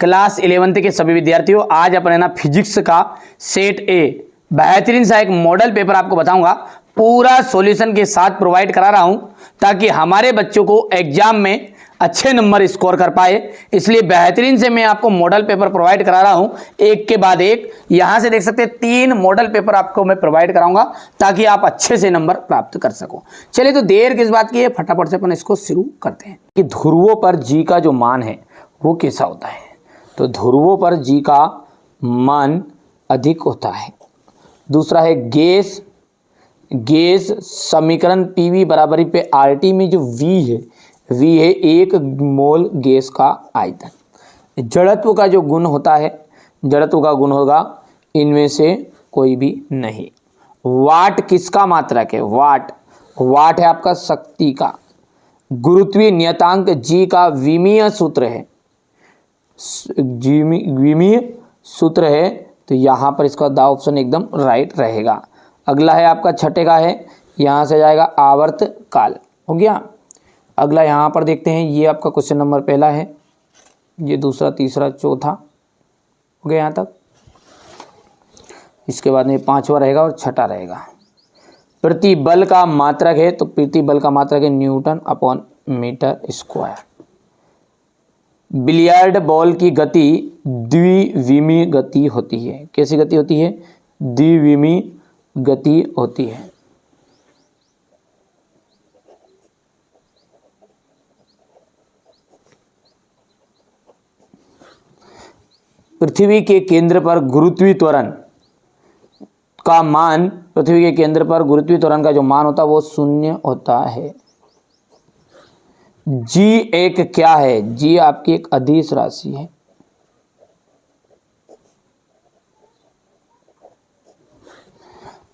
Class 11th के सभी विद्यार्थियों, आज अपन है ना फिजिक्स का सेट ए बेहतरीन सा एक मॉडल पेपर आपको बताऊंगा, पूरा सॉल्यूशन के साथ प्रोवाइड करा रहा हूं ताकि हमारे बच्चों को एग्जाम में अच्छे नंबर स्कोर कर पाए। इसलिए बेहतरीन से मैं आपको मॉडल पेपर प्रोवाइड करा रहा हूं, एक के बाद एक। यहां से देख सकते हैं 3 मॉडल पेपर आपको मैं प्रोवाइड कराऊंगा ताकि आप अच्छे से नंबर प्राप्त कर सको। चलिए तो देर किस बात की है, फटाफट से अपन इसको शुरू करते हैं कि ध्रुवों पर जी का जो मान है वो कैसा होता है। तो ध्रुवों पर जी का मान अधिक होता है। दूसरा है गैस समीकरण पीवी बराबरी पे आरटी में जो वी है 1 मोल गैस का आयतन। जड़त्व का जो गुण होता है, जड़त्व का गुण होगा इनमें से कोई भी नहीं। वाट किसका मात्रक है? वाट है आपका शक्ति का। गुरुत्वीय नियतांक जी का विमीय सूत्र है, विमीय सूत्र है, तो यहाँ पर इसका द ऑप्शन एकदम राइट रहेगा। अगला है आपका छठे का है, यहाँ से जाएगा आवर्त काल, हो गया। अगला यहाँ पर देखते हैं, ये आपका क्वेश्चन नंबर पहला है, ये दूसरा तीसरा चौथा हो गया यहाँ तक। इसके बाद में पांचवा रहेगा और छठा रहेगा। प्रतिबल का मात्रक है, तो प्रतिबल का मात्रक है newton upon metre square. Billiard ball की गति द्विविमीय गति होती है। कैसी गति होती है? द्विविमीय गति होती है। पृथ्वी के केंद्र पर गुरुत्वीय त्वरण का मान, पृथ्वी के केंद्र पर गुरुत्वीय त्वरण का जो मान होता है वो 0 होता है। जी एक क्या है? जी आपकी एक अदिश राशि है।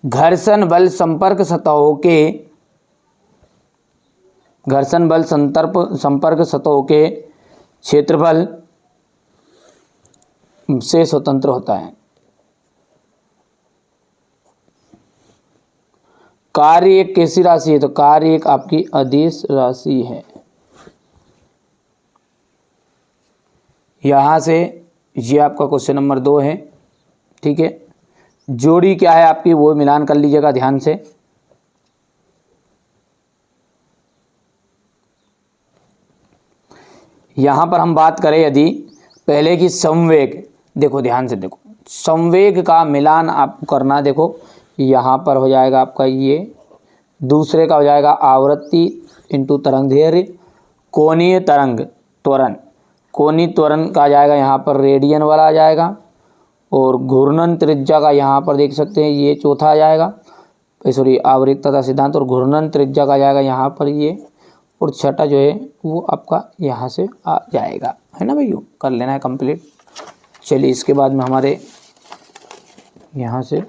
घर्षण बल संपर्क सतहों के क्षेत्रफल से स्वतंत्र होता है। कार्य एक कैसी राशि है? तो कार्य एक आपकी अदिश राशि है। यहां से ये आपका क्वेश्चन नंबर 2 है, ठीक है। जोड़ी क्या है आपकी, वो मिलान कर लीजिएगा ध्यान से। यहां पर हम बात करें यदि पहले की संवेग, देखो ध्यान से देखो, संवेग का मिलान आपको करना। देखो यहां पर हो जाएगा आपका ये, दूसरे का हो जाएगा आवृत्ति इंटू तरंग दैर्घ्य। कोणीय तरंग त्वरण, कोणीय त्वरण का आ जाएगा यहाँ पर रेडियन वाला आ जाएगा। और घूर्णन त्रिज्या का यहाँ पर देख सकते हैं ये चौथा आ जाएगा, सॉरी आवृत्तता सिद्धांत। और घूर्णन त्रिज्या का आ जाएगा यहाँ पर ये, और छठा जो है वो आपका यहाँ से आ जाएगा, है ना भैया, कर लेना है कंप्लीट। चलिए इसके बाद में हमारे यहाँ से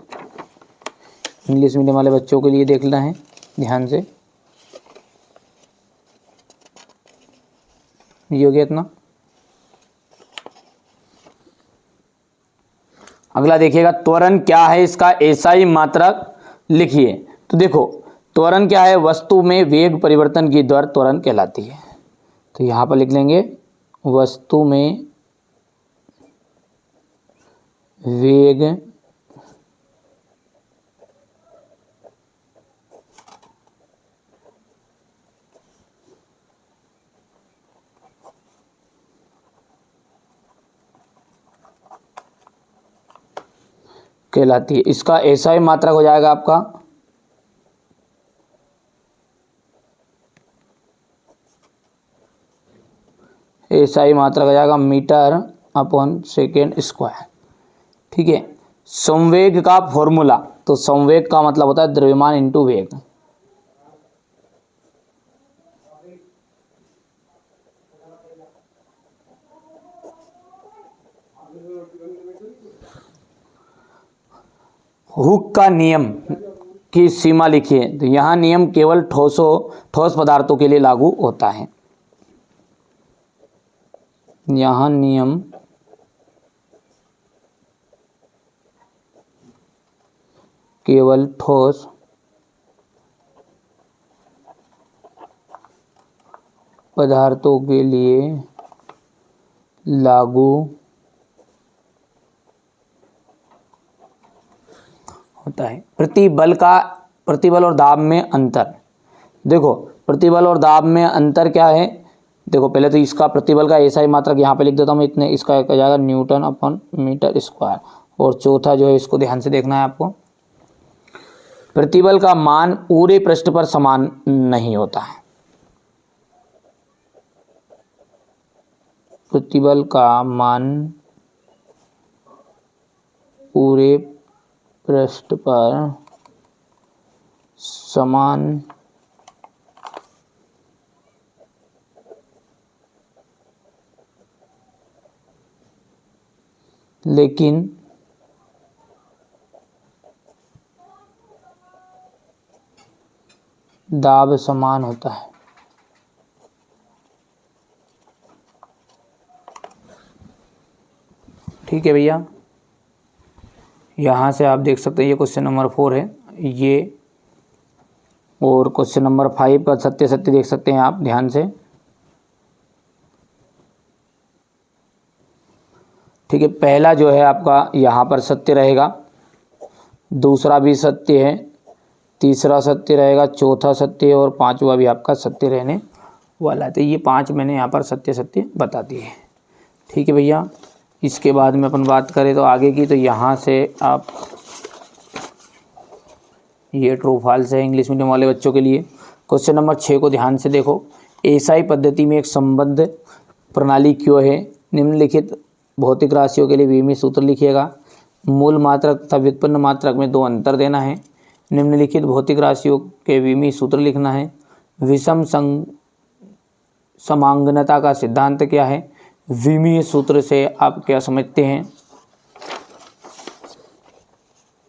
इंग्लिश मीडियम वाले बच्चों के लिए देखना है ध्यान से। ये हो गया इतना। अगला देखिएगा, त्वरण क्या है इसका एसआई मात्रक लिखिए। तो देखो त्वरण क्या है? वस्तु में वेग परिवर्तन की दर त्वरण कहलाती है। तो यहाँ पर लिख लेंगे वस्तु में वेग कहलाती है। इसका एसआई मात्रक हो जाएगा आपका एसआई मात्रक हो जाएगा मीटर अपॉन सेकेंड स्क्वायर, ठीक है। संवेग का फॉर्मूला, तो संवेग का मतलब होता है द्रव्यमान इंटू वेग। हुक का नियम की सीमा लिखिए। तो यहाँ नियम केवल ठोस पदार्थों के लिए लागू होता है। यहाँ नियम केवल ठोस पदार्थों के लिए लागू होता है। प्रतिबल और दाब में अंतर, देखो प्रतिबल और दाब में अंतर क्या है। देखो पहले तो इसका प्रतिबल का ऐसा ही मात्रक यहाँ पे लिख देता हूँ मैं, इतने इसका क्या जाएगा न्यूटन अपॉन मीटर स्क्वायर। और चौथा जो है इसको ध्यान से देखना है आपको, प्रतिबल का मान पूरे पृष्ठ पर समान नहीं होता है। प्रतिबल का मान पूरे पृष्ठ पर समान लेकिन दाब समान होता है। ठीक है भैया, यहाँ से आप देख सकते हैं ये क्वेश्चन नंबर 4 है ये, और क्वेश्चन नंबर 5 का सत्य सत्य देख सकते हैं आप ध्यान से। ठीक है, पहला जो है आपका यहाँ पर सत्य रहेगा, दूसरा भी सत्य है, तीसरा सत्य रहेगा, चौथा सत्य और पांचवा भी आपका सत्य रहने वाला है। तो ये 5 मैंने यहाँ पर सत्य सत्य बता दिए। ठीक है भैया, इसके बाद में अपन बात करें तो आगे की, तो यहाँ से आप ये ट्रू फॉल्स है इंग्लिश मीडियम वाले बच्चों के लिए। क्वेश्चन नंबर 6 को ध्यान से देखो, एसआई पद्धति में एक संबद्ध प्रणाली क्यों है। निम्नलिखित भौतिक राशियों के लिए विमीय सूत्र लिखिएगा। मूल मात्रक तथा व्युत्पन्न मात्रक में 2 अंतर देना है। निम्नलिखित भौतिक राशियों के विमीय सूत्र लिखना है। विषम समांगनता का सिद्धांत क्या है। विमीय सूत्र से आप क्या समझते हैं।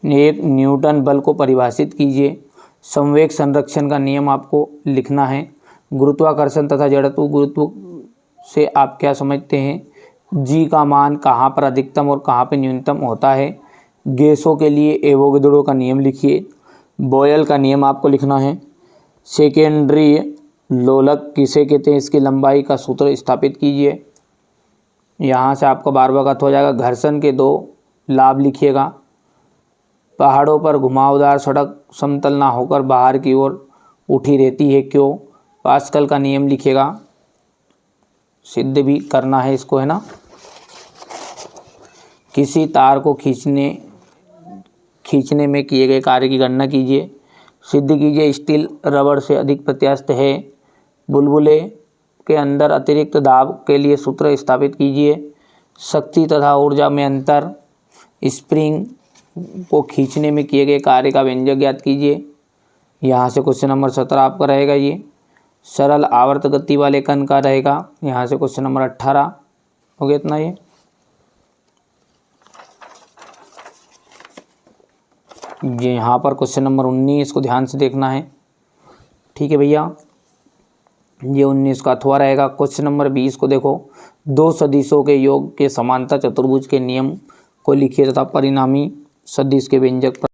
एक न्यूटन बल को परिभाषित कीजिए। संवेग संरक्षण का नियम आपको लिखना है। गुरुत्वाकर्षण तथा जड़त्व गुरुत्व से आप क्या समझते हैं। जी का मान कहाँ पर अधिकतम और कहाँ पर न्यूनतम होता है। गैसों के लिए एवोगैड्रो का नियम लिखिए। बॉयल का नियम आपको लिखना है। सेकेंडरी लोलक किसे कहते हैं, इसकी लंबाई का सूत्र स्थापित कीजिए। यहाँ से आपका 12वां का हो जाएगा। घर्षण के 2 लाभ लिखिएगा। पहाड़ों पर घुमावदार सड़क समतल ना होकर बाहर की ओर उठी रहती है क्यों। पास्कल का नियम लिखिएगा, सिद्ध भी करना है इसको, है ना। किसी तार को खींचने में किए गए कार्य की गणना कीजिए। सिद्ध कीजिए स्टील रबड़ से अधिक प्रत्यास्थ है। बुलबुले के अंदर अतिरिक्त दाब के लिए सूत्र स्थापित कीजिए। शक्ति तथा ऊर्जा में अंतर। स्प्रिंग को खींचने में किए गए कार्य का व्यंजक ज्ञात कीजिए। यहाँ से क्वेश्चन नंबर 17 आपका रहेगा ये। सरल आवर्त गति वाले कण का रहेगा। यहाँ से क्वेश्चन नंबर 18 हो गया इतना। ये यहाँ पर क्वेश्चन नंबर 19 इसको ध्यान से देखना है। ठीक है भैया, ये 19 का अथवा रहेगा। क्वेश्चन नंबर 20 को देखो, 2 सदिशों के योग के समांतर चतुर्भुज के नियम को लिखिए तथा परिणामी सदिश के व्यंजक